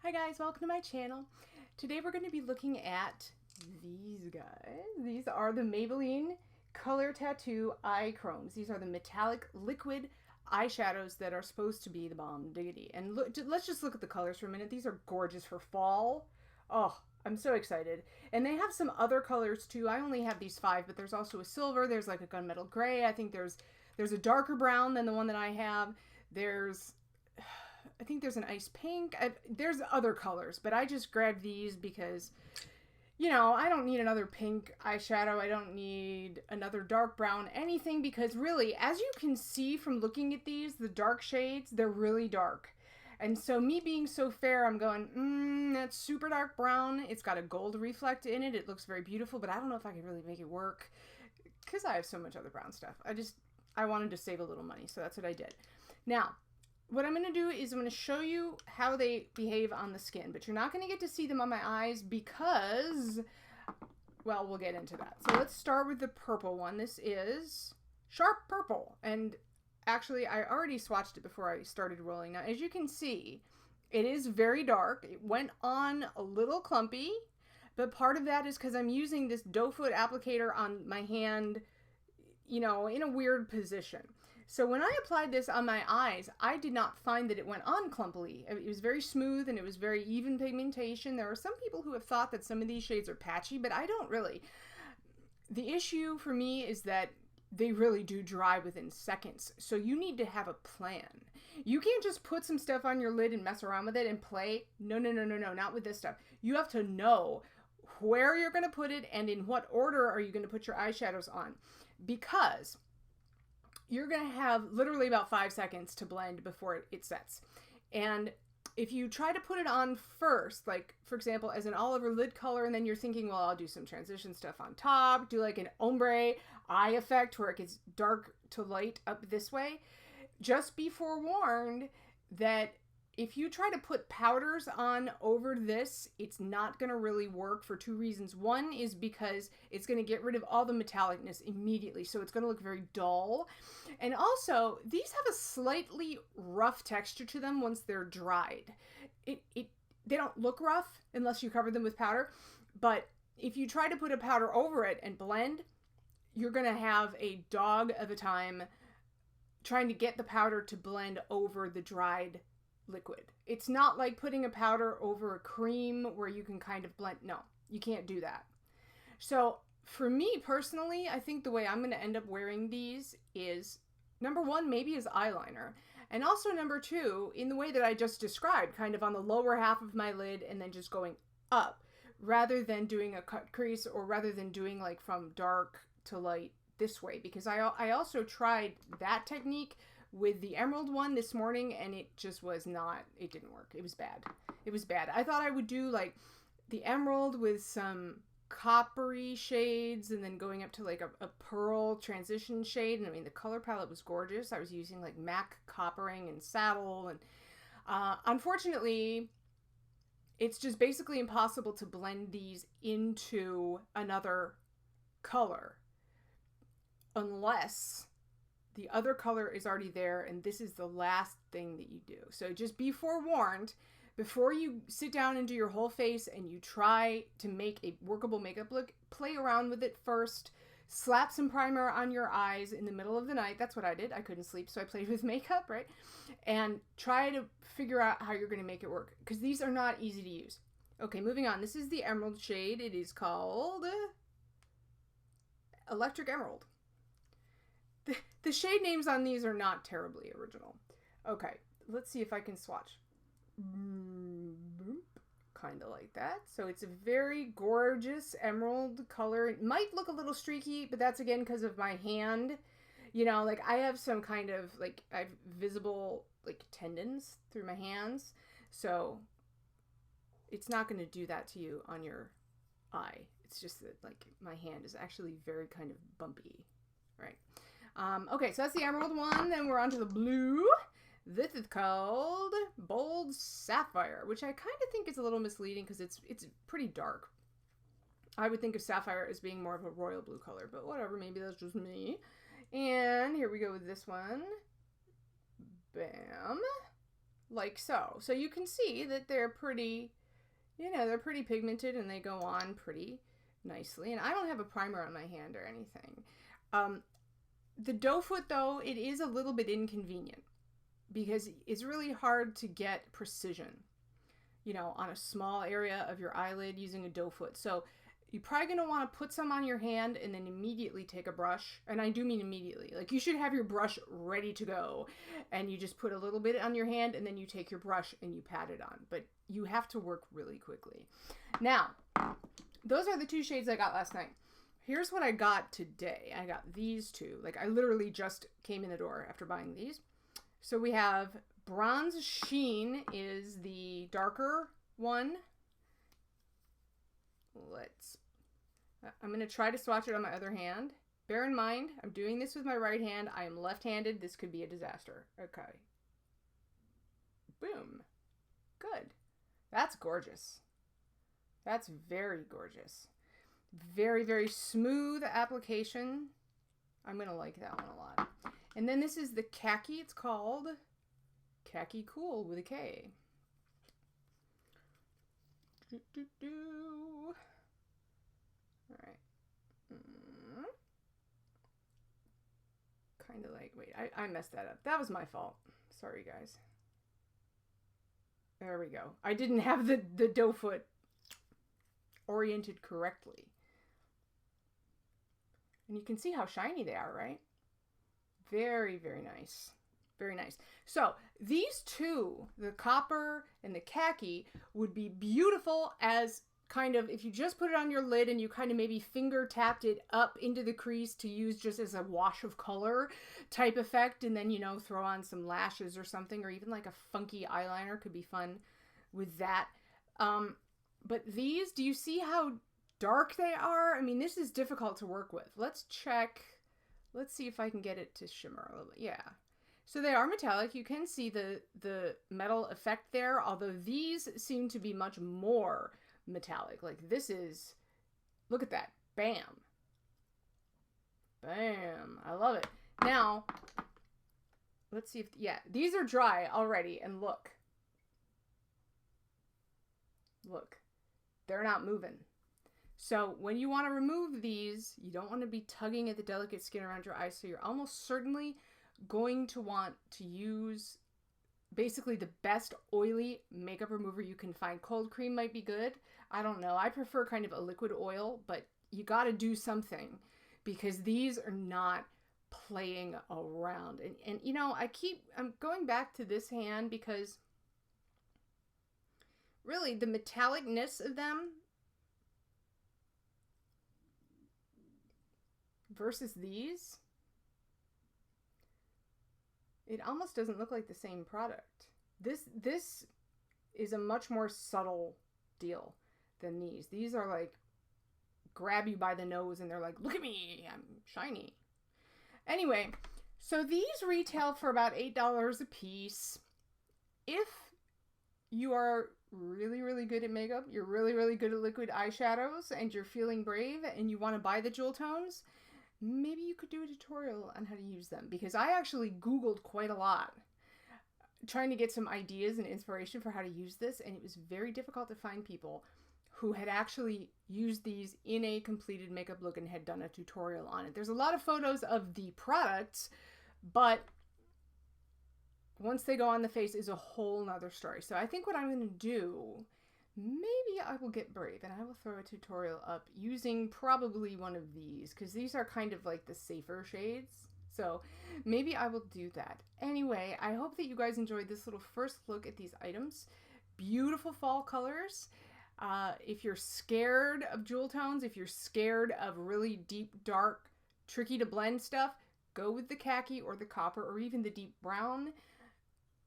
Hi guys, welcome to my channel. Today we're going to be looking at these guys. These are the Maybelline Color Tattoo Eye Chromes. These are the metallic liquid eyeshadows that are supposed to be the bomb diggity. And look, let's just look at the colors for a minute. These are gorgeous for fall. Oh, I'm so excited. And they have some other colors too. I only have these 5, but there's also a silver. There's like a gunmetal gray. I think there's a darker brown than the one that I have. I think there's an ice pink. There's other colors, but I just grabbed these because, you know, I don't need another pink eyeshadow. I don't need another dark brown, anything, because really, as you can see from looking at these, the dark shades, they're really dark. And so me being so fair, I'm going, that's super dark brown. It's got a gold reflect in it. It looks very beautiful, but I don't know if I can really make it work because I have so much other brown stuff. I wanted to save a little money, so that's what I did. Now, what I'm going to do is I'm going to show you how they behave on the skin, but you're not going to get to see them on my eyes because, well, we'll get into that. So let's start with the purple one. This is Sharp Purple, and actually I already swatched it before I started rolling. Now, as you can see, it is very dark. It went on a little clumpy, but part of that is because I'm using this doe foot applicator on my hand, you know, in a weird position. So when I applied this on my eyes, I did not find that it went on clumpily. It was very smooth and it was very even pigmentation. There are some people who have thought that some of these shades are patchy, but I don't really. The issue for me is that they really do dry within seconds. So you need to have a plan. You can't just put some stuff on your lid and mess around with it and play. No, not with this stuff. You have to know where you're going to put it and in what order are you going to put your eyeshadows on, because you're going to have literally about 5 seconds to blend before it sets. And if you try to put it on first, like for example, as an all over lid color, and then you're thinking, well, I'll do some transition stuff on top, do like an ombre eye effect where it gets dark to light up this way, just be forewarned that if you try to put powders on over this, it's not going to really work for 2 reasons. One is because it's going to get rid of all the metallicness immediately, so it's going to look very dull. And also, these have a slightly rough texture to them once they're dried. They don't look rough unless you cover them with powder, but if you try to put a powder over it and blend, you're going to have a dog of a time trying to get the powder to blend over the dried liquid. It's not like putting a powder over a cream where you can kind of blend. No, you can't do that. So for me personally, I think the way I'm going to end up wearing these is, number 1, maybe as eyeliner. And also number 2, in the way that I just described, kind of on the lower half of my lid and then just going up, rather than doing a cut crease, or rather than doing like from dark to light this way. Because I also tried that technique with the emerald one this morning, and it just was not, it didn't work. It was bad. It was bad. I thought I would do like the emerald with some coppery shades and then going up to like a pearl transition shade. And I mean, the color palette was gorgeous. I was using like MAC coppering and saddle. And unfortunately, it's just basically impossible to blend these into another color unless the other color is already there and this is the last thing that you do. So just be forewarned before you sit down and do your whole face and you try to make a workable makeup look. Play around with it first. Slap some primer on your eyes in the middle of the night. That's what I did. I couldn't sleep, so I played with makeup, right? And try to figure out how you're going to make it work, because these are not easy to use. Okay, moving on. This is the emerald shade. It is called Electric Emerald. The shade names on these are not terribly original. Okay, let's see if I can swatch. Kind of like that. So it's a very gorgeous emerald color. It might look a little streaky, but that's again because of my hand. You know, like I have some kind of like, I have visible like tendons through my hands. So it's not going to do that to you on your eye. It's just that like my hand is actually very kind of bumpy, right? Okay, so that's the emerald one. Then we're on to the blue. This is called Bold Sapphire, which I kind of think is a little misleading because it's pretty dark. I would think of sapphire as being more of a royal blue color, but whatever, maybe that's just me. And here we go with this one. Bam. like so. So you can see that they're pretty, you know, they're pretty pigmented and they go on pretty nicely. And I don't have a primer on my hand or anything. The doe foot, though, it is a little bit inconvenient because it's really hard to get precision, you know, on a small area of your eyelid using a doe foot. So you're probably going to want to put some on your hand and then immediately take a brush. And I do mean immediately. Like, you should have your brush ready to go. And you just put a little bit on your hand and then you take your brush and you pat it on. But you have to work really quickly. Now, those are the two shades I got last night. Here's what I got today. I got these two. Like, I literally just came in the door after buying these. So we have Bronze Sheen is the darker one. I'm going to try to swatch it on my other hand. Bear in mind, I'm doing this with my right hand. I am left-handed. This could be a disaster. Okay. Boom. Good. That's gorgeous. That's very gorgeous. Very, very smooth application. I'm going to like that one a lot. And then this is the Khaki. It's called Khaki Cool with a K. All right. Kind of like, wait, I messed that up. That was my fault. Sorry, guys. There we go. I didn't have the doe foot oriented correctly. And you can see how shiny they are, right? Very, very nice. Very nice. So these two, the copper and the khaki, would be beautiful as kind of, if you just put it on your lid and you kind of maybe finger tapped it up into the crease to use just as a wash of color type effect, and then, you know, throw on some lashes or something, or even like a funky eyeliner could be fun with that. But these, do you see how dark they are? I mean, this is difficult to work with. Let's check. Let's see if I can get it to shimmer a little bit. Yeah. So they are metallic. You can see the metal effect there, although these seem to be much more metallic. Like, this is, look at that. Bam. Bam. I love it. Now, let's see if, yeah, these are dry already, and look. Look. They're not moving. So when you want to remove these, you don't want to be tugging at the delicate skin around your eyes, so you're almost certainly going to want to use basically the best oily makeup remover you can find. Cold cream might be good. I don't know. I prefer kind of a liquid oil, but you got to do something because these are not playing around. And you know, I'm going back to this hand because really the metallicness of them versus these, it almost doesn't look like the same product. This is a much more subtle deal than these. These are like grab you by the nose and they're like, look at me, I'm shiny. Anyway, so these retail for about $8 a piece. If you are really, really good at makeup, you're really, really good at liquid eyeshadows, and you're feeling brave and you want to buy the jewel tones, maybe you could do a tutorial on how to use them, because I actually Googled quite a lot trying to get some ideas and inspiration for how to use this, and it was very difficult to find people who had actually used these in a completed makeup look and had done a tutorial on it. There's a lot of photos of the products, but once they go on the face is a whole nother story. So I think what I'm going to do, maybe I will get brave and I will throw a tutorial up using probably one of these, because these are kind of like the safer shades. So maybe I will do that. Anyway, I hope that you guys enjoyed this little first look at these items. Beautiful fall colors. If you're scared of jewel tones, if you're scared of really deep, dark, tricky to blend stuff, go with the khaki or the copper or even the deep brown.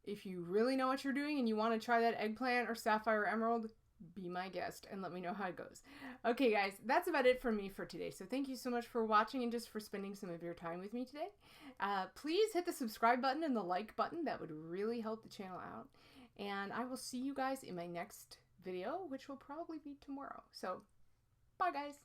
If you really know what you're doing and you want to try that eggplant or sapphire emerald, be my guest and let me know how it goes. Okay, guys, that's about it from me for today. So thank you so much for watching and just for spending some of your time with me today. Please hit the subscribe button and the like button. That would really help the channel out. And I will see you guys in my next video, which will probably be tomorrow. So, bye, guys.